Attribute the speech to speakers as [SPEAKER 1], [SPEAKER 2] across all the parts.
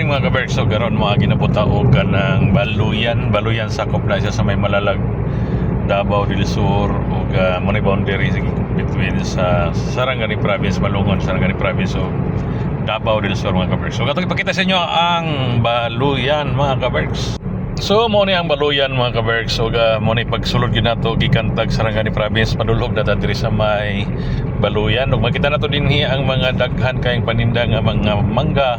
[SPEAKER 1] morning mga kaberg. So karon mga ginabutao ka ng Baluyan sakop na siya sa may Malalag, Davao del Sur ug money boundary between sa Sarangani Province, Malungon, Sarangani Province o Davao del Sur mga kaberg. So katong ipakita sa inyo ang Baluyan mga kaberg. So mo ni ang Baluyan mga kaberg. So mo ni pagsulod gyud nato gikan tag Sarangani Province padulog na diri sa may Baluyan ug makita nato dinhi ang mga daghan kayong paninda nga mga mangga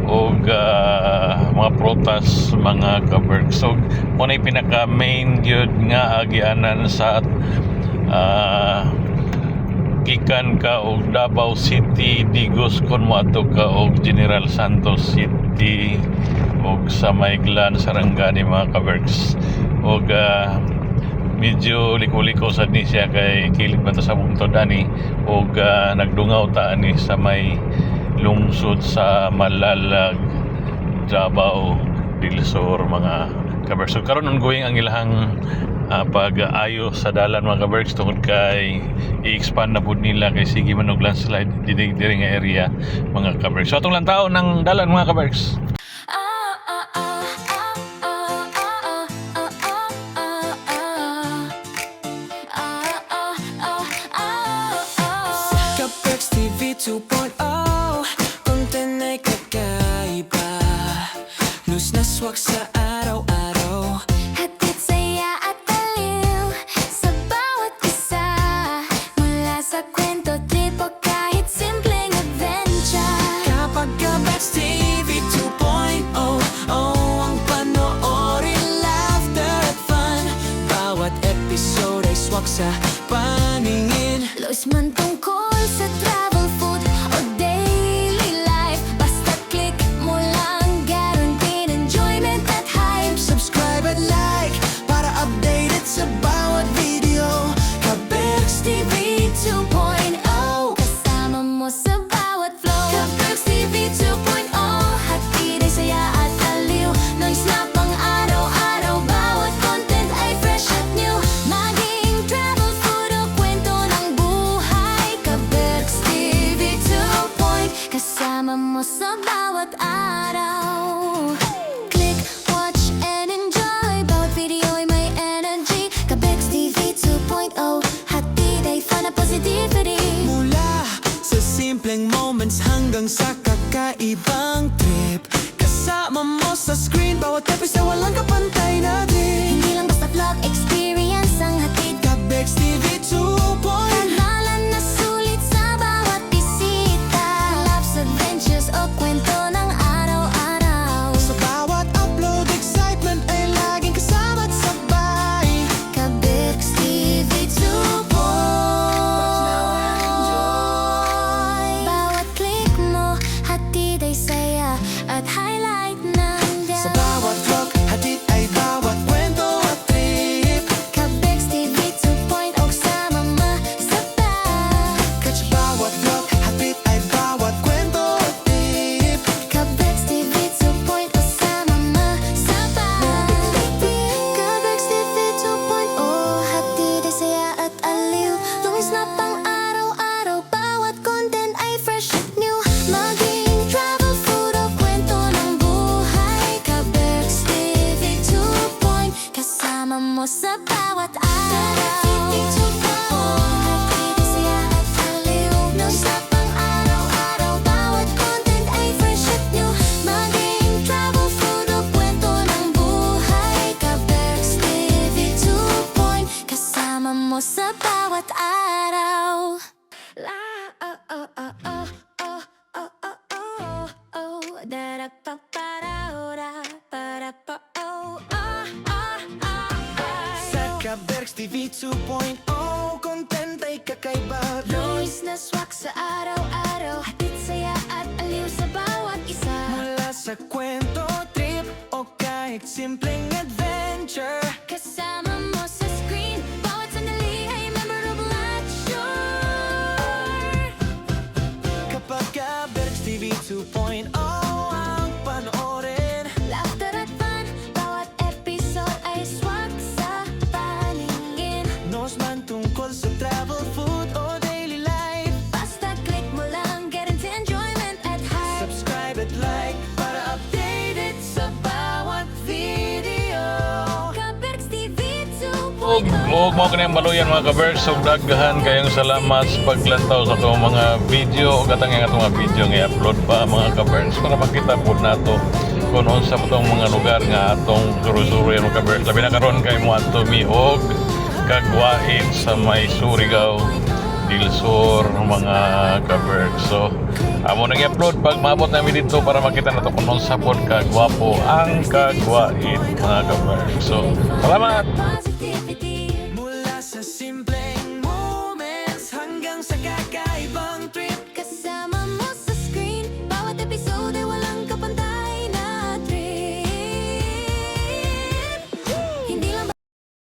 [SPEAKER 1] o mga prutas mga kaberg. So muna yung pinaka main yun nga agianan sa gikan ka og Davao City, Digos kon mo ato ka og General Santos City og sa Mayglan, Sarangani mga kabergs. Og medyo liko-liko sad ni siya kay kilig man ta sa bungtod ani og nagdungaw ta ani sa may lungsod sa Malalag, Davao del Sur mga kabergs. So karon ongoing ang ilahang pag-ayo sa dalan mga kabergs tungod kay i-expand na pud nila kay sige man og landslide diri nga area mga kabergs. So atong lang taon ng dalan mga kabergs.
[SPEAKER 2] Kabergs TV 2.0, content ay kakaiba, luz na swak sa araw-araw,
[SPEAKER 3] hatid saya at aliw sa bawat isa, mula sa kwento, trip o kahit simpleng adventure.
[SPEAKER 2] kapag Kabergs TV 2.0, ang panoorin, laughter at fun, bawat episode ay swak sa paningin.
[SPEAKER 3] Lois man tungkol sa travel, food o daily life, basta click mo lang, guaranteed enjoyment at hype.
[SPEAKER 2] Subscribe at like para updated sa bawat video. Kabergs TV 2.0,
[SPEAKER 3] Kasama mo sa bawat flow. Kabergs TV 2.0, hatid ay saya at aliw, noise na pang araw-araw, bawat content ay fresh at new. Maging travel, food o kwento ng buhay, Kabergs TV 2.0, kasama mo sa bawat araw. Click, watch, and enjoy, bawat video ay may energy. Kabergs TV 2.0, hatid ay fun at positivity.
[SPEAKER 2] mula sa simpleng moments hanggang sa kakaibang trip, kasama mo sa screen, bawat episode walang kapantay na din.
[SPEAKER 3] Hindi lang basta vlog experience ang hatid,
[SPEAKER 2] Kabergs TV 2.0,
[SPEAKER 3] kanalan na sulit sa bawat bisita, loves, adventures o kwento ng araw-araw.
[SPEAKER 2] sa bawat upload, excitement ay laging kasama at sabay.
[SPEAKER 3] Kabergs TV 2.0, bawat click mo, hatid ay saya at highlight ng day.
[SPEAKER 2] Sa bawat vlog, hatid ay bawat kwento at trip.
[SPEAKER 3] Kabergs TV 2.0, sama masabay.
[SPEAKER 2] Catch bawat vlog, hatid ay bawat kwento at tip.
[SPEAKER 3] Kabergs TV 2.0, sama masabay. Kabergs TV 2.0, hatid ay saya at aliw, lumis na pang araw-araw, bawat content ay fresh at new. Maging travel, food o kwento ng buhay, Kabergs TV 2.0, kasama mo sa bawat araw. Hatid ay saya at aliw, lumis na pang araw-araw, bawat content ay fresh at new. Maging travel, food o kwento ng buhay, Kabergs TV 2.0, kasama mo sa bawat araw. La oh oh oh oh oh oh oh oh oh da da pa pa da da pa da pa oh oh oh oh.
[SPEAKER 2] Sa Kabergs TV 2.0, content ay kakaiba,
[SPEAKER 3] Lois na swak sa araw-araw, hatid saya at aliw sa bawat isa.
[SPEAKER 2] mula sa kwento, trip o kahit simpleng adventure.
[SPEAKER 3] Kasama mo sa screen, bawat sandali ay memorable at sure.
[SPEAKER 2] Kapag Kabergs TV 2.0, ang panoorin,
[SPEAKER 3] Laughter at fun, bawat episode ay swak sa paningin.
[SPEAKER 2] knows man tungkol sa travel, food o daily life.
[SPEAKER 3] Basta click mo lang, guarantee enjoyment at hype.
[SPEAKER 2] Subscribe at like para updated
[SPEAKER 1] ug mo kaniyang baluyan mga ka-Berks, ug daghan kayong salamat sa paglantaw sa atong mga video ug katang nga atong mga video nga i-upload pa mga ka-Berks para makita pud nato kung unsa pa tong mga lugar nga atong suru-suru mga ka-Berks. Labi na karon kay mo ato mi og kagwait sa may Surigao del Sur mga ka-Berks. So amo nang i-upload pag maabot namin dito para makita nato kung unsa pod kagwapo ang kagwait mga ka-Berks. So salamat.
[SPEAKER 3] Positivity.
[SPEAKER 2] Mula sa simpleng